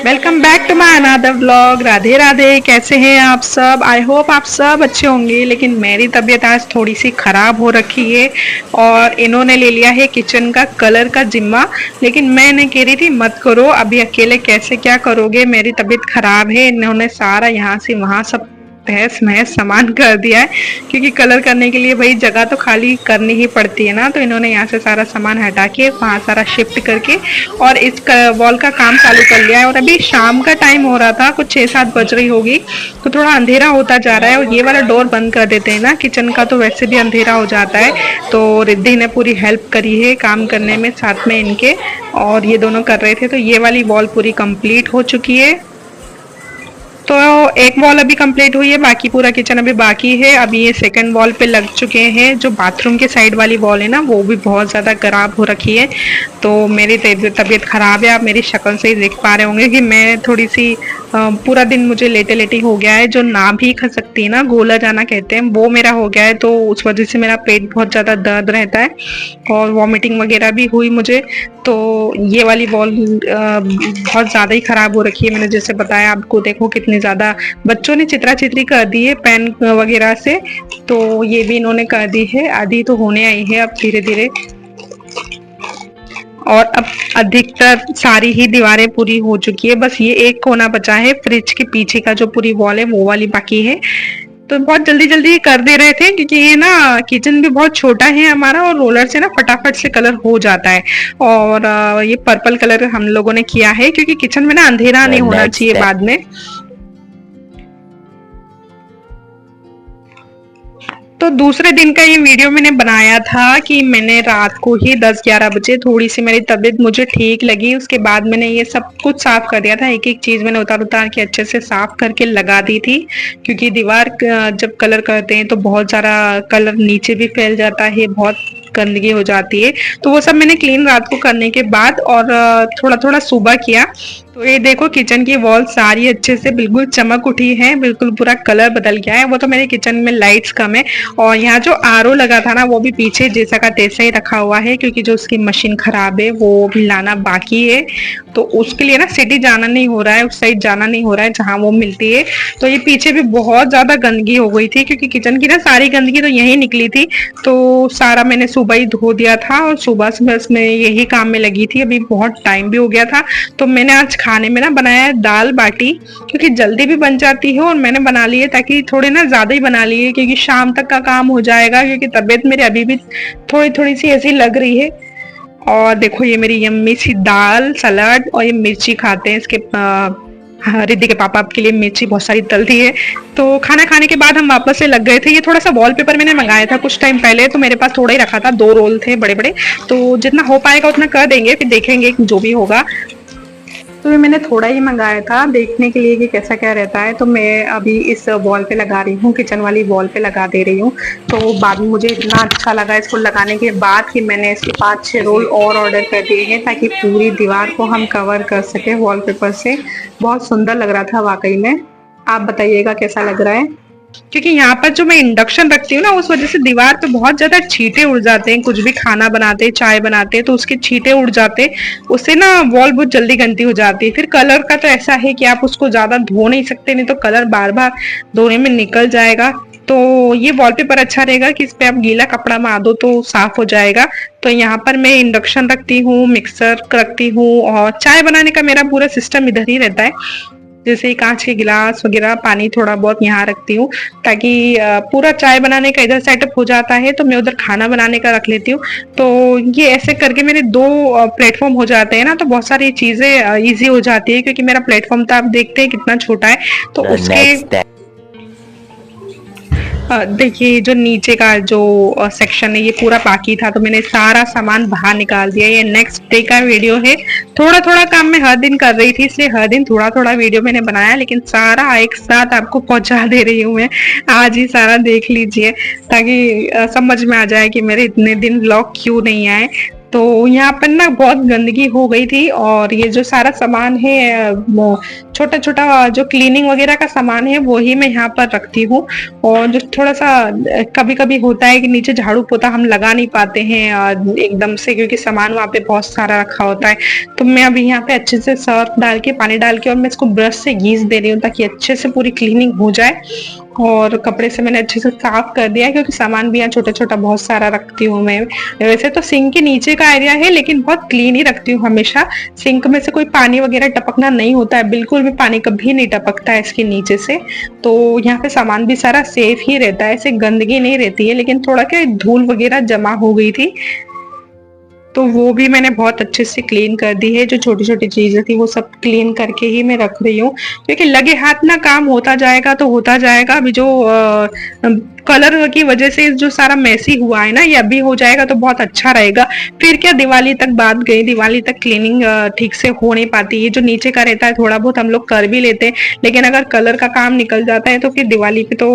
Welcome back to my another vlog. Radhe Radhe. कैसे हैं आप सब? आई होप आप सब अच्छे होंगे। लेकिन मेरी तबीयत आज थोड़ी सी खराब हो रखी है और इन्होंने ले लिया है किचन का कलर का जिम्मा। लेकिन मैं नहीं कह रही थी मत करो, अभी अकेले कैसे क्या करोगे, मेरी तबीयत खराब है। इन्होंने सारा यहाँ से वहां सब तहस महस सामान कर दिया है, क्योंकि कलर करने के लिए भाई जगह तो खाली करनी ही पड़ती है ना। तो इन्होंने यहाँ से सारा सामान हटा के वहाँ सारा शिफ्ट करके और इस वॉल का काम चालू कर लिया है। और अभी शाम का टाइम हो रहा था, कुछ 6-7 बज रही होगी, तो थोड़ा अंधेरा होता जा रहा है। और ये वाला डोर बंद कर देते हैं ना किचन का, तो वैसे भी अंधेरा हो जाता है। तो रिद्धि ने पूरी हेल्प करी है काम करने में साथ में इनके, और ये दोनों कर रहे थे। तो ये वाली वॉल पूरी कंप्लीट हो चुकी है। तो एक वॉल अभी कंप्लीट हुई है, बाकी पूरा किचन अभी बाकी है। अभी ये सेकंड वॉल पे लग चुके हैं। जो बाथरूम के साइड वाली वॉल है ना, वो भी बहुत ज़्यादा खराब हो रखी है। तो मेरी तबीयत खराब है, आप मेरी शक्ल से ही देख पा रहे होंगे कि मैं थोड़ी सी पूरा दिन मुझे लेटे लेटे हो गया है। जो ना भी खा सकती है ना, गोला जाना कहते हैं, वो मेरा हो गया है। तो उस वजह से मेरा पेट बहुत ज़्यादा दर्द रहता है और वॉमिटिंग वगैरह भी हुई मुझे। तो ये वाली वॉल बहुत ज़्यादा ही खराब हो रखी है। मैंने जैसे बताया आपको, देखो कितनी ज़्यादा बच्चों ने चित्रा चित्री कर दी है पेन वगैरह से। तो ये भी इन्होंने कर दी है, आधी तो होने आई है अब धीरे धीरे। और अब अधिकतर सारी ही दीवारें पूरी हो चुकी है, बस ये एक कोना बचा है फ्रिज के पीछे का, जो पूरी वॉल है वो वाली बाकी है। तो बहुत जल्दी जल्दी कर दे रहे थे, क्योंकि ये ना किचन भी बहुत छोटा है हमारा, और रोलर से ना फटाफट से कलर हो जाता है। और ये पर्पल कलर हम लोगों ने किया है, क्योंकि किचन में ना अंधेरा नहीं होना चाहिए बाद में। तो दूसरे दिन का ये वीडियो मैंने बनाया था कि मैंने रात को ही 10-11 बजे थोड़ी सी मेरी तबीयत मुझे ठीक लगी, उसके बाद मैंने ये सब कुछ साफ कर दिया था। एक एक चीज मैंने उतार उतार के अच्छे से साफ करके लगा दी थी, क्योंकि दीवार जब कलर करते हैं तो बहुत सारा कलर नीचे भी फैल जाता है, बहुत गंदगी हो जाती है। तो वो सब मैंने क्लीन रात को करने के बाद और थोड़ा थोड़ा सुबह किया। तो ये देखो किचन की वॉल सारी अच्छे से बिल्कुल चमक उठी है, बिल्कुल पूरा कलर बदल गया है। वो तो मेरे किचन में लाइट्स कम है, और यहाँ जो आरओ लगा था ना, वो भी पीछे जैसा का तैसा ही रखा हुआ है, क्योंकि जो उसकी मशीन खराब है वो भी लाना बाकी है। तो उसके लिए ना सिटी जाना नहीं हो रहा है, उस साइड जाना नहीं हो रहा है जहाँ वो मिलती है। तो ये पीछे भी बहुत ज्यादा गंदगी हो गई थी, क्योंकि किचन की ना सारी गंदगी तो यही निकली थी। तो सारा मैंने सुबह ही धो दिया था, और सुबह से बस मैं यही काम में लगी थी। अभी बहुत टाइम भी हो गया था। तो मैंने आज खाने में ना बनाया है दाल बाटी, क्योंकि जल्दी भी बन जाती है, और मैंने बना ली है ताकि थोड़े ना ज्यादा ही बना ली है, क्योंकि शाम तक का काम हो जाएगा, क्योंकि तबीयत मेरी अभी भी थोड़ी थोड़ी सी ऐसी लग रही है। और देखो ये मेरी यम्मी सी दाल, सलाद, और ये मिर्ची खाते हैं इसके हाँ, रिद्धि के पापा आपके लिए मिर्ची बहुत सारी तल दी है। तो खाना खाने के बाद हम वापस से लग गए थे। ये थोड़ा सा वॉलपेपर मैंने मंगाया था कुछ टाइम पहले, तो मेरे पास थोड़ा ही रखा था, 2 रोल थे बड़े बड़े। तो जितना हो पाएगा उतना कर देंगे, फिर देखेंगे जो भी होगा। तो ये मैंने थोड़ा ही मंगाया था देखने के लिए कि कैसा क्या रहता है। तो मैं अभी इस वॉल पे लगा रही हूँ, किचन वाली वॉल पे लगा दे रही हूँ। तो बाद में मुझे इतना अच्छा लगा इसको लगाने के बाद कि मैंने इसके 5-6 रोल और ऑर्डर कर दिए हैं, ताकि पूरी दीवार को हम कवर कर सके वॉलपेपर से। बहुत सुंदर लग रहा था वाकई में। आप बताइएगा कैसा लग रहा है। क्योंकि यहाँ पर जो मैं इंडक्शन रखती हूँ ना, उस वजह से दीवार पे बहुत ज्यादा छींटे उड़ जाते हैं। कुछ भी खाना बनाते, चाय बनाते, तो उसके छींटे उड़ जाते, उससे ना वॉल बहुत जल्दी गंदी हो जाती है। फिर कलर का तो ऐसा है कि आप उसको ज्यादा धो नहीं सकते, नहीं तो कलर बार बार धोने में निकल जाएगा। तो ये वॉलपेपर अच्छा रहेगा कि इस पे आप गीला कपड़ा मार दो तो साफ हो जाएगा। तो यहाँ पर मैं इंडक्शन रखती हूँ, मिक्सर रखती हूँ, और चाय बनाने का मेरा पूरा सिस्टम इधर ही रहता है। जैसे कांच के गिलास वगैरह, पानी थोड़ा बहुत यहाँ रखती हूँ, ताकि पूरा चाय बनाने का इधर सेटअप हो जाता है, तो मैं उधर खाना बनाने का रख लेती हूँ। तो ये ऐसे करके मेरे 2 प्लेटफॉर्म हो जाते हैं ना, तो बहुत सारी चीजें इजी हो जाती है। क्योंकि मेरा प्लेटफॉर्म तो आप देखते हैं कितना छोटा है, तो उसके देखिए जो नीचे का जो सेक्शन है ये पूरा बाकी था, तो मैंने सारा सामान बाहर निकाल दिया। ये नेक्स्ट डे का वीडियो है। थोड़ा थोड़ा काम मैं हर दिन कर रही थी, इसलिए हर दिन थोड़ा थोड़ा वीडियो मैंने बनाया, लेकिन सारा एक साथ आपको पहुंचा दे रही हूँ मैं। आज ही सारा देख लीजिए, ताकि समझ में आ जाए कि मेरे इतने दिन व्लॉग क्यों नहीं आए। तो यहाँ पर ना बहुत गंदगी हो गई थी, और ये जो सारा सामान है छोटा छोटा जो क्लीनिंग वगैरह का सामान है वो ही मैं यहाँ पर रखती हूँ। और जो थोड़ा सा कभी कभी होता है कि नीचे झाड़ू पोता हम लगा नहीं पाते हैं एकदम से, क्योंकि सामान वहाँ पे बहुत सारा रखा होता है। तो मैं अभी यहाँ पे अच्छे से सर्फ डाल के, पानी डाल के, और मैं इसको ब्रश से घीस दे रही हूँ ताकि अच्छे से पूरी क्लीनिंग हो जाए। और कपड़े से मैंने अच्छे से साफ कर दिया है, क्योंकि सामान भी यहाँ छोटा छोटा बहुत सारा रखती हूँ मैं। वैसे तो सिंक के नीचे का एरिया है, लेकिन बहुत क्लीन ही रखती हूँ हमेशा। सिंक में से कोई पानी वगैरह टपकना नहीं होता है, बिल्कुल भी पानी कभी नहीं टपकता है इसके नीचे से। तो यहाँ पे सामान भी सारा सेफ ही रहता है, ऐसे गंदगी नहीं रहती है। लेकिन थोड़ा क्या धूल वगैरह जमा हो गई थी, तो वो भी मैंने बहुत अच्छे से क्लीन कर दी है। जो छोटी छोटी चीजें थी वो सब क्लीन करके ही मैं रख रही हूँ, क्योंकि लगे हाथ ना काम होता जाएगा तो होता जाएगा। अभी जो कलर की वजह से जो सारा मैसी हुआ है ना, ये अभी हो जाएगा तो बहुत अच्छा रहेगा। फिर क्या दिवाली तक बात गई, दिवाली तक क्लीनिंग ठीक से हो नहीं पाती है। जो नीचे का रहता है थोड़ा बहुत हम लोग कर भी लेते हैं, लेकिन अगर कलर का काम निकल जाता है तो फिर दिवाली पे तो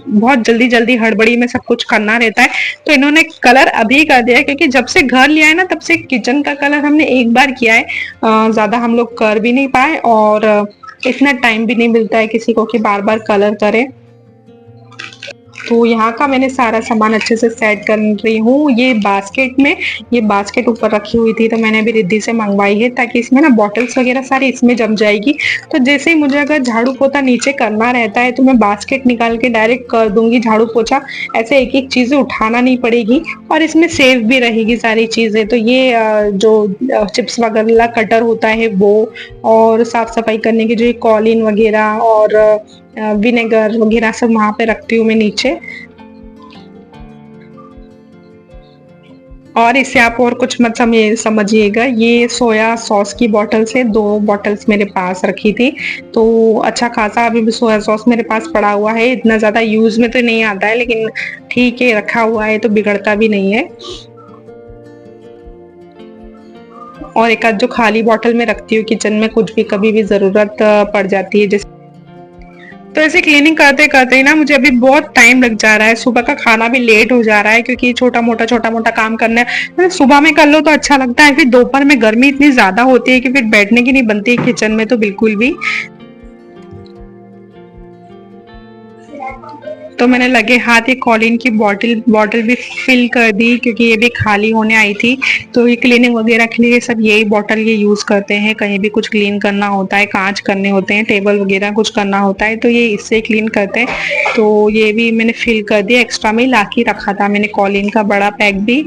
बहुत जल्दी जल्दी हड़बड़ी में सब कुछ करना रहता है। तो इन्होंने कलर अभी कर दिया है, क्योंकि जब से घर लिया है ना तब से किचन का कलर हमने एक बार किया है, ज्यादा हम लोग कर भी नहीं पाए। और इतना टाइम भी नहीं मिलता है किसी को कि बार बार कलर करे। तो यहाँ का मैंने सारा सामान अच्छे से सेट कर रही हूँ ये बास्केट में। ये बास्केट ऊपर रखी हुई थी तो मैंने अभी रिद्धि से मंगवाई है, ताकि इसमें ना बॉटल्स वगैरह सारी इसमें जम जाएगी। तो जैसे ही मुझे अगर झाड़ू पोछा नीचे करना रहता है तो मैं बास्केट निकाल के डायरेक्ट कर दूंगी झाड़ू पोछा। ऐसे एक एक चीजें उठाना नहीं पड़ेगी, और इसमें सेफ भी रहेगी सारी चीजें। तो ये जो चिप्स वगैरह कटर होता है वो, और साफ सफाई करने की जो ये कॉलिन वगैरह और विनेगर वगैरह सब वहां पे रखती हूँ मैं नीचे। और इससे आप और कुछ मत समझिएगा, ये सोया सॉस की बॉटल्स है, 2 बॉटल्स मेरे पास रखी थी। तो अच्छा खासा अभी भी सोया सॉस मेरे पास पड़ा हुआ है। इतना ज्यादा यूज में तो नहीं आता है, लेकिन ठीक है रखा हुआ है तो बिगड़ता भी नहीं है। और एक आध जो खाली बॉटल में रखती हूँ किचन में, कुछ भी कभी भी जरूरत पड़ जाती है जैसे। तो ऐसे क्लीनिंग करते करते ही ना मुझे अभी बहुत टाइम लग जा रहा है। सुबह का खाना भी लेट हो जा रहा है, क्योंकि छोटा मोटा काम करना है। तो सुबह में कर लो तो अच्छा लगता है, फिर दोपहर में गर्मी इतनी ज्यादा होती है कि फिर बैठने की नहीं बनती है किचन में तो बिल्कुल भी। तो मैंने लगे हाथ ये कॉलिन की बॉटल भी फिल कर दी, क्योंकि ये भी खाली होने आई थी। तो ये क्लीनिंग वगैरह के लिए सब यही बॉटल ये यूज करते हैं। कहीं भी कुछ क्लीन करना होता है, कांच करने होते हैं, टेबल वगैरह कुछ करना होता है तो ये इससे क्लीन करते हैं। तो ये भी मैंने फिल कर दिया, एक्स्ट्रा में ला के रखा था मैंने कॉलिन का बड़ा पैक भी।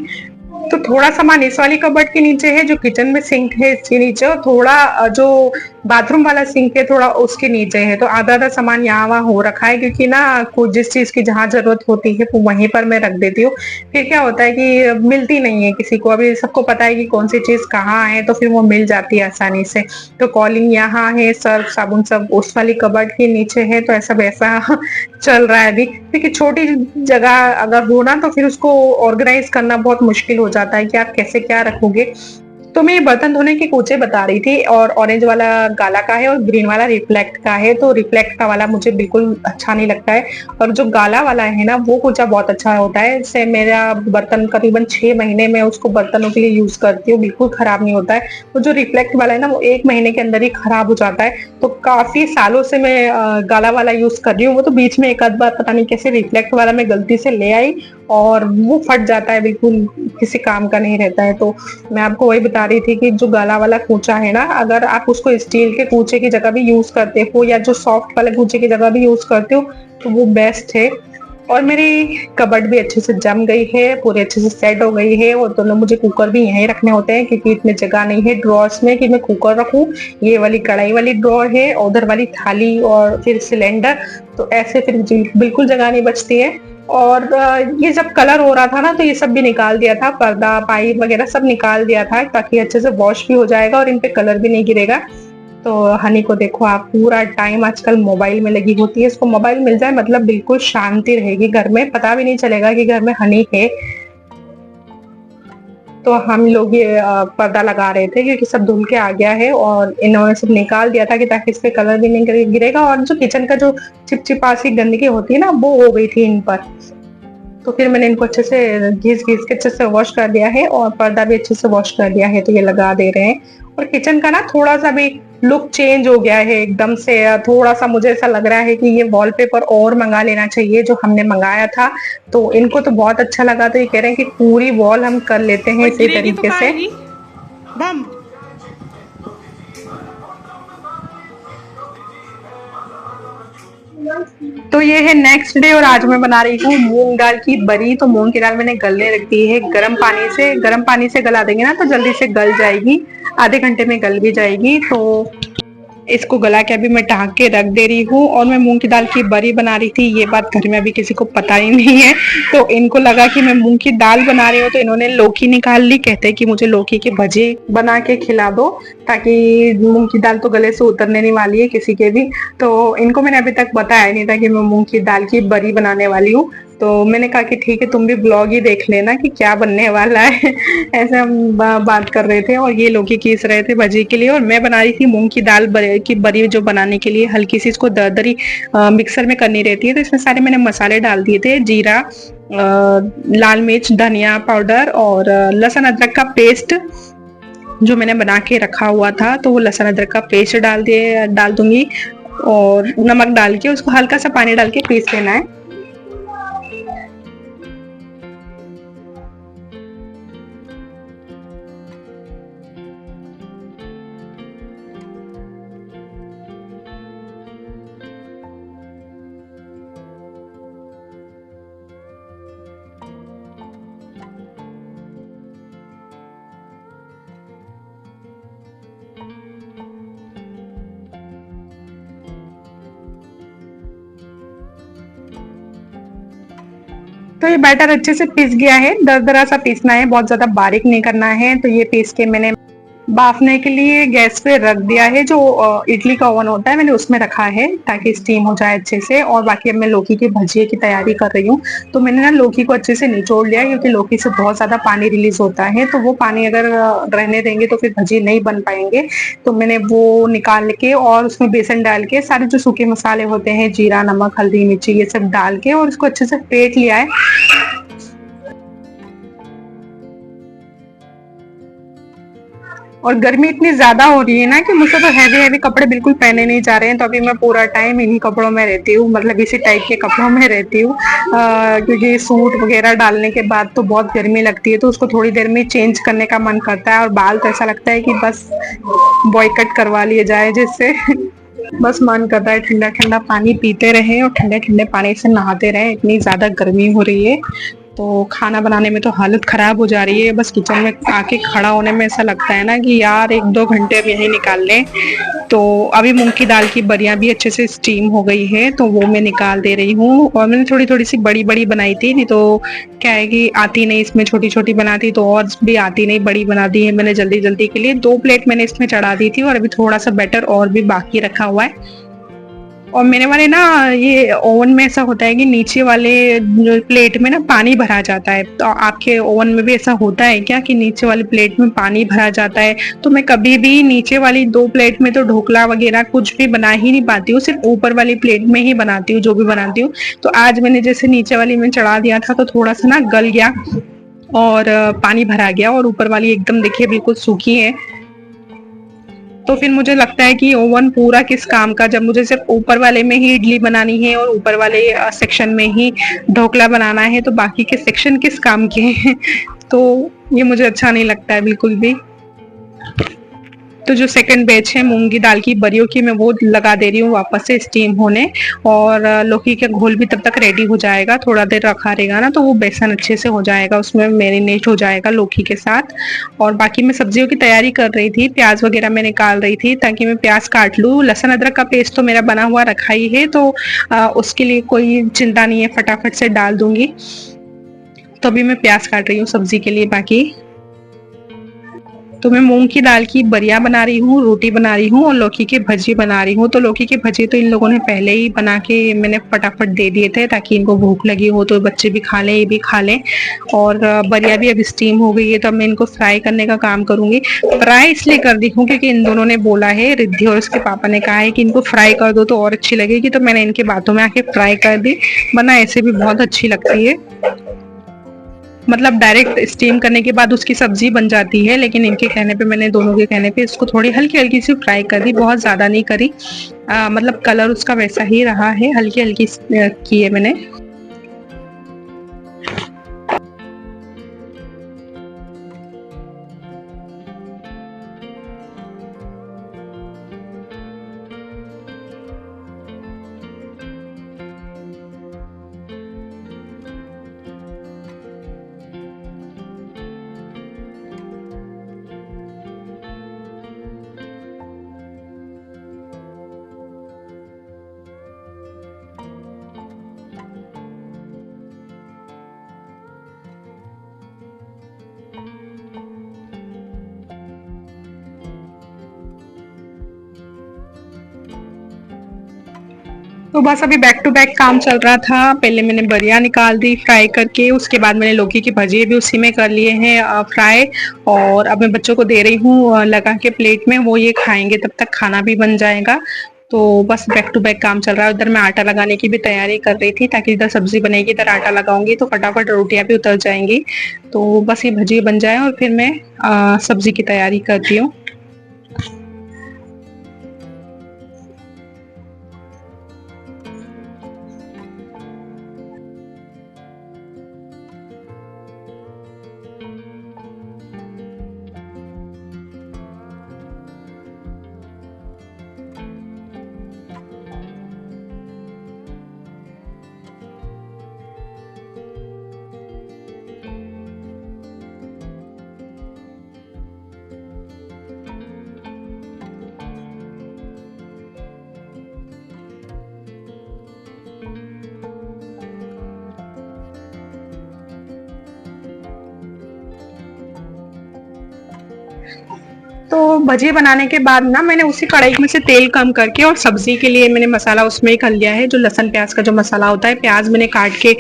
तो थोड़ा सामान इस वाली कबर्ड के नीचे है, जो किचन में सिंक है इसके नीचे, और थोड़ा जो बाथरूम वाला सिंक है थोड़ा उसके नीचे है। तो आधा आधा सामान यहाँ वहाँ हो रखा है, क्योंकि ना कुछ जिस चीज की जहाँ जरूरत होती है वो वहीं पर मैं रख देती हूँ। फिर क्या होता है कि मिलती नहीं है किसी को, अभी सबको पता है कि कौन सी चीज कहाँ है, तो फिर वो मिल जाती है आसानी से। तो कॉलिंग यहाँ है, सर्फ साबुन सब उस वाली कबर्ड के नीचे है। तो ऐसा वैसा चल रहा है अभी, क्योंकि छोटी जगह अगर हो ना तो फिर उसको ऑर्गेनाइज करना बहुत मुश्किल हो जाता है कि आप कैसे क्या रखोगे। तो मैं ये बर्तन धोने के कूचे बता रही थी, और ऑरेंज वाला गाला का है और ग्रीन वाला रिफ्लेक्ट का है। तो रिफ्लेक्ट का वाला मुझे बिल्कुल अच्छा नहीं लगता है, और जो गाला वाला है ना वो कूचा बहुत अच्छा होता है। इससे मेरा बर्तन करीबन 6 महीने में उसको बर्तनों के लिए यूज करती हूँ, बिल्कुल खराब नहीं होता है। वो जो रिफ्लेक्ट वाला है ना वो 1 महीने के अंदर ही खराब हो जाता है। तो काफी सालों से मैं गाला वाला यूज कर रही हूँ। वो तो बीच में एक आध बार पता नहीं कैसे रिफ्लेक्ट वाला मैं गलती से ले आई, और वो फट जाता है, बिल्कुल किसी काम का नहीं रहता है। तो मैं आपको वही बता रही थी कि जो गाला वाला कूचा है ना, अगर आप उसको स्टील के कूचे की जगह भी यूज करते हो, या जो सॉफ्ट वाले कूचे की जगह भी यूज करते हो, तो वो बेस्ट है। और मेरी कबर्ड भी अच्छे से जम गई है, पूरे अच्छे से सेट हो गई है। और दोनों मुझे कुकर भी यहीं रखने होते हैं, क्योंकि इतनी जगह नहीं है ड्रॉर्स में कि मैं कुकर रखूं। ये वाली कढ़ाई वाली ड्रॉर है, उधर वाली थाली, और फिर सिलेंडर। तो ऐसे फिर बिल्कुल जगह नहीं बचती है। और ये जब कलर हो रहा था ना तो ये सब भी निकाल दिया था, पर्दा पाइप वगैरह सब निकाल दिया था, ताकि अच्छे से वॉश भी हो जाएगा और इन पे कलर भी नहीं गिरेगा। तो हनी को देखो आप, पूरा टाइम आजकल मोबाइल में लगी होती है। इसको मोबाइल मिल जाए मतलब बिल्कुल शांति रहेगी घर में, पता भी नहीं चलेगा कि घर में हनी है। तो हम लोग ये पर्दा लगा रहे थे, क्योंकि सब धुल के आ गया है, और इन्होंने सब निकाल दिया था कि ताकि इस पे कलर भी नहीं गिरेगा। और जो किचन का जो चिपचिपासी गंदगी होती है ना वो हो गई थी इन पर। तो फिर मैंने इनको अच्छे से घिस घिस के अच्छे से वॉश कर दिया है, और पर्दा भी अच्छे से वॉश कर दिया है। तो ये लगा दे रहे हैं। और किचन का ना थोड़ा सा भी लुक चेंज हो गया है एकदम से। थोड़ा सा मुझे ऐसा लग रहा है कि ये वॉलपेपर और मंगा लेना चाहिए जो हमने मंगाया था। तो इनको तो बहुत अच्छा लगा, तो ये कह रहे हैं कि पूरी वॉल हम कर लेते हैं इसी तरीके से। बम तो ये है नेक्स्ट डे और आज मैं बना रही हूँ मूंग दाल की बरी। तो मूंग की दाल मैंने गलने रख दी है गर्म पानी से गला देंगे ना तो जल्दी से गल जाएगी, आधे घंटे में गल भी जाएगी। तो इसको गला के अभी मैं ढक के रख दे रही हूँ। और मैं मूंग की दाल की बरी बना रही थी, ये बात घर में अभी किसी को पता ही नहीं है। तो इनको लगा कि मैं मूंग की दाल बना रही हूँ, तो इन्होंने लौकी निकाल ली, कहते हैं कि मुझे लौकी के भजे बना के खिला दो, ताकि मूंग की दाल तो गले से उतरने नहीं वाली है किसी के भी। तो इनको मैंने अभी तक बताया नहीं था कि मैं मूंग की दाल की बरी बनाने वाली हूँ। तो मैंने कहा कि ठीक है, तुम भी ब्लॉग ही देख लेना कि क्या बनने वाला है। ऐसे हम बात कर रहे थे और ये लौकी खींच रहे थे भजी के लिए, और मैं बना रही थी मूंग की दाल की बरी जो बनाने के लिए हल्की सी इसको दरदरी मिक्सर में करनी रहती है। तो इसमें सारे मैंने मसाले डाल दिए थे, जीरा, लाल मिर्च, धनिया पाउडर और लहसुन अदरक का पेस्ट जो मैंने बना के रखा हुआ था। तो वो लहसुन अदरक का पेस्ट डाल दूंगी और नमक डाल के उसको हल्का सा पानी डाल के पीस लेना है। तो ये बैटर अच्छे से पिस गया है, दरदरा सा पीसना है, बहुत ज्यादा बारीक नहीं करना है। तो ये पीस के मैंने बाफने के लिए गैस पे रख दिया है। जो इडली का ओवन होता है मैंने उसमें रखा है ताकि स्टीम हो जाए अच्छे से। और बाकी अब मैं लौकी की भजिए की तैयारी कर रही हूँ। तो मैंने ना लौकी को अच्छे से निचोड़ लिया, क्योंकि लौकी से बहुत ज्यादा पानी रिलीज होता है, तो वो पानी अगर रहने देंगे तो फिर भजी नहीं बन पाएंगे। तो मैंने वो निकाल के और उसमें बेसन डाल के सारे जो सूखे मसाले होते हैं, जीरा, नमक, हल्दी, मिर्ची, ये सब डाल के और उसको अच्छे से फेंट लिया है। और गर्मी इतनी ज्यादा हो रही है ना कि मुझसे तो हैवी हैवी कपड़े बिल्कुल पहने नहीं जा रहे हैं। तो अभी मैं पूरा टाइम इन्हीं कपड़ों में रहती हूँ, मतलब इसी टाइप के कपड़ों में रहती हूँ, क्योंकि सूट वगैरह डालने के बाद तो बहुत गर्मी लगती है, तो उसको थोड़ी देर में चेंज करने का मन करता है। और बाल तो ऐसा लगता है कि बस बॉयकट करवा लिए जाए जिससे। बस मन करता है ठंडा ठंडा पानी पीते रहे और ठंडे ठंडे पानी से नहाते रहे, इतनी ज्यादा गर्मी हो रही है। तो खाना बनाने में तो हालत खराब हो जा रही है, बस किचन में आके खड़ा होने में ऐसा लगता है ना कि यार 1-2 घंटे अब यही निकाल लें। तो अभी मूंग की दाल की बरियां भी अच्छे से स्टीम हो गई है, तो वो मैं निकाल दे रही हूँ। और मैंने थोड़ी थोड़ी सी बड़ी बड़ी बनाई थी, नहीं तो क्या है कि आती नहीं, इसमें छोटी छोटी बनाती तो और भी आती नहीं, बड़ी बना दी है मैंने जल्दी जल्दी के लिए। 2 प्लेट मैंने इसमें चढ़ा दी थी और अभी थोड़ा सा बैटर और भी बाकी रखा हुआ है। और मेरे वाले ना ये ओवन में ऐसा होता है कि नीचे वाले जो प्लेट में ना पानी भरा जाता है। तो आपके ओवन में भी ऐसा होता है क्या कि नीचे वाली प्लेट में पानी भरा जाता है? तो मैं कभी भी नीचे वाली 2 प्लेट में तो ढोकला वगैरह कुछ भी बना ही नहीं पाती हूँ, सिर्फ ऊपर वाली प्लेट में ही बनाती हूँ जो भी बनाती हूँ। तो आज मैंने जैसे नीचे वाली में चढ़ा दिया था तो थोड़ा सा ना गल गया और पानी भरा गया, और ऊपर वाली एकदम देखिए बिल्कुल सूखी है। तो फिर मुझे लगता है कि ओवन पूरा किस काम का, जब मुझे सिर्फ ऊपर वाले में ही इडली बनानी है और ऊपर वाले सेक्शन में ही ढोकला बनाना है, तो बाकी के सेक्शन किस काम के हैं। तो ये मुझे अच्छा नहीं लगता है बिल्कुल भी। तो जो सेकंड बैच है मूंगी दाल की बरियों की, मैं वो लगा दे रही हूँ वापस से स्टीम होने। और लौकी का घोल भी तब तक रेडी हो जाएगा, थोड़ा देर रखा रहेगा ना तो वो बेसन अच्छे से हो जाएगा, उसमें मैरिनेट हो जाएगा लौकी के साथ। और बाकी मैं सब्जियों की तैयारी कर रही थी, प्याज वगैरह मैं निकाल रही थी ताकि मैं प्याज काट लूँ। लहसुन अदरक का पेस्ट तो मेरा बना हुआ रखा ही है, तो उसके लिए कोई चिंता नहीं है, फटाफट से डाल दूंगी। तो अभी मैं प्याज काट रही हूँ सब्जी के लिए। बाकी तो मैं मूंग की दाल की बरिया बना रही हूँ, रोटी बना रही हूँ और लौकी के भजी बना रही हूँ। तो लौकी के भजी तो इन लोगों ने पहले ही बना के मैंने फटाफट दे दिए थे ताकि इनको भूख लगी हो तो बच्चे भी खा लें, ये भी खा लें। और बरिया भी अब स्टीम हो गई है, तो अब मैं इनको फ्राई करने का काम करूंगी। फ्राई इसलिए कर दी हूँ क्योंकि इन दोनों ने बोला है, रिद्धि और उसके पापा ने कहा है कि इनको फ्राई कर दो तो और अच्छी लगेगी, तो मैंने इनके बातों में आके फ्राई कर दी, वरना ऐसे भी बहुत अच्छी लगती है। मतलब डायरेक्ट स्टीम करने के बाद उसकी सब्जी बन जाती है, लेकिन इनके कहने पे, मैंने दोनों के कहने पे इसको थोड़ी हल्की हल्की सी फ्राई कर दी, बहुत ज़्यादा नहीं करी। मतलब कलर उसका वैसा ही रहा है, हल्की हल्की की है मैंने। तो बस अभी बैक टू बैक काम चल रहा था। पहले मैंने बरिया निकाल दी फ्राई करके, उसके बाद मैंने लौकी की भजिए भी उसी में कर लिए हैं फ्राई। और अब मैं बच्चों को दे रही हूँ लगा के प्लेट में, वो ये खाएंगे, तब तक खाना भी बन जाएगा। तो बस बैक टू बैक काम चल रहा है। उधर मैं आटा लगाने की भी तैयारी कर रही थी, ताकि इधर सब्जी बनेगी, इधर आटा लगाऊंगी तो फटाफट रोटियां भी उतर जाएंगी। तो बस ये भजिए बन जाए और फिर मैं सब्जी की तैयारी करती हूँ। तो भजिए बनाने के बाद ना मैंने उसी कढ़ाई में से तेल कम करके और सब्जी के लिए मैंने मसाला उसमें ही कर लिया है। जो लहसुन प्याज का जो मसाला होता है, प्याज मैंने काट के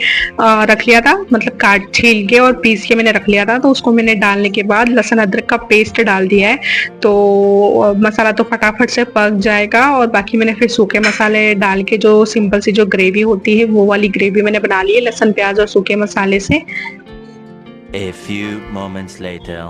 रख लिया था, मतलब काट छील के और पीस के मैंने रख लिया था। तो उसको मैंने डालने के बाद लहसुन अदरक का पेस्ट डाल दिया है, तो मसाला तो फटाफट से पक जाएगा। और बाकी मैंने फिर सूखे मसाले डाल के जो सिंपल सी जो ग्रेवी होती है, वो वाली ग्रेवी मैंने बना ली है लहसुन प्याज और सूखे मसाले से। A few moments later.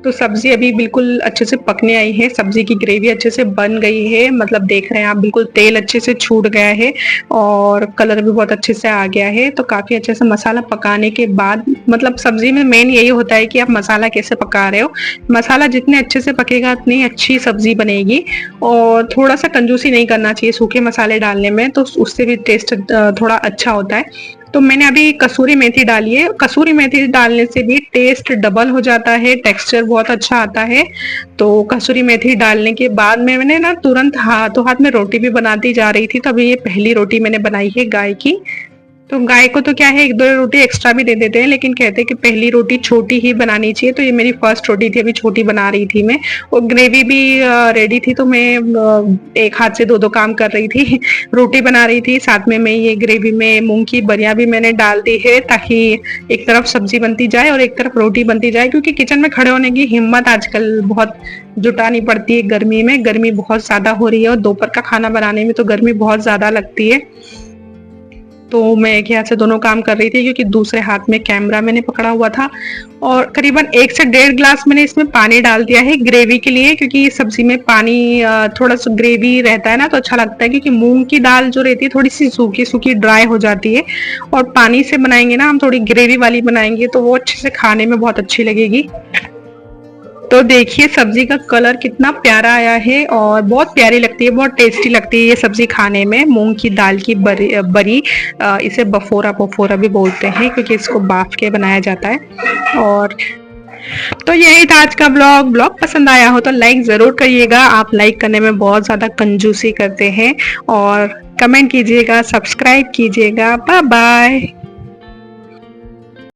तो सब्जी अभी बिल्कुल अच्छे से पकने आई है, सब्जी की ग्रेवी अच्छे से बन गई है, मतलब देख रहे हैं आप, बिल्कुल तेल अच्छे से छूट गया है और कलर भी बहुत अच्छे से आ गया है। तो काफी अच्छे से मसाला पकाने के बाद, मतलब सब्जी में मेन यही होता है कि आप मसाला कैसे पका रहे हो। मसाला जितने अच्छे से पकेगा उतनी अच्छी सब्जी बनेगी। और थोड़ा सा कंजूसी नहीं करना चाहिए सूखे मसाले डालने में, तो उससे भी टेस्ट थोड़ा अच्छा होता है। तो मैंने अभी कसूरी मेथी डाली है, कसूरी मेथी डालने से भी टेस्ट डबल हो जाता है, टेक्सचर बहुत अच्छा आता है। तो कसूरी मेथी डालने के बाद मैंने ना तुरंत हाथों हाथ में रोटी भी बनाती जा रही थी। तो अभी ये पहली रोटी मैंने बनाई है गाय की। तो गाय को तो क्या है, एक दो रोटी एक्स्ट्रा भी दे देते हैं, लेकिन कहते हैं कि पहली रोटी छोटी ही बनानी चाहिए। तो ये मेरी फर्स्ट रोटी थी, अभी छोटी बना रही थी मैं। और ग्रेवी भी रेडी थी, तो मैं एक हाथ से दो दो काम कर रही थी रोटी बना रही थी, साथ में मैं ये ग्रेवी में मूंग की बरिया भी मैंने डाल दी है, ताकि एक तरफ सब्जी बनती जाए और एक तरफ रोटी बनती जाए। क्योंकि किचन में खड़े होने की हिम्मत आजकल बहुत जुटानी पड़ती है गर्मी में, गर्मी बहुत ज्यादा हो रही है और दोपहर का खाना बनाने में तो गर्मी बहुत ज्यादा लगती है। तो मैं एक हाथ से दोनों काम कर रही थी, क्योंकि दूसरे हाथ में कैमरा मैंने पकड़ा हुआ था। और करीबन 1 से 1.5 ग्लास मैंने इसमें पानी डाल दिया है ग्रेवी के लिए, क्योंकि सब्जी में पानी थोड़ा सा ग्रेवी रहता है ना, तो अच्छा लगता है। क्योंकि मूंग की दाल जो रहती है थोड़ी सी सूखी सूखी ड्राई हो जाती है, और पानी से बनाएंगे ना हम, थोड़ी ग्रेवी वाली बनाएंगे तो वो अच्छे से खाने में बहुत अच्छी लगेगी। तो देखिए सब्जी का कलर कितना प्यारा आया है और बहुत प्यारी लगती है, बहुत टेस्टी लगती है ये सब्जी खाने में। मूंग की दाल की बरी, इसे बफोरा बफोरा भी बोलते हैं, क्योंकि इसको बाफ के बनाया जाता है। और तो यही था आज का ब्लॉग पसंद आया हो तो लाइक जरूर करिएगा। आप लाइक करने में बहुत ज्यादा कंजूसी करते हैं। और कमेंट कीजिएगा, सब्सक्राइब कीजिएगा। Bye bye.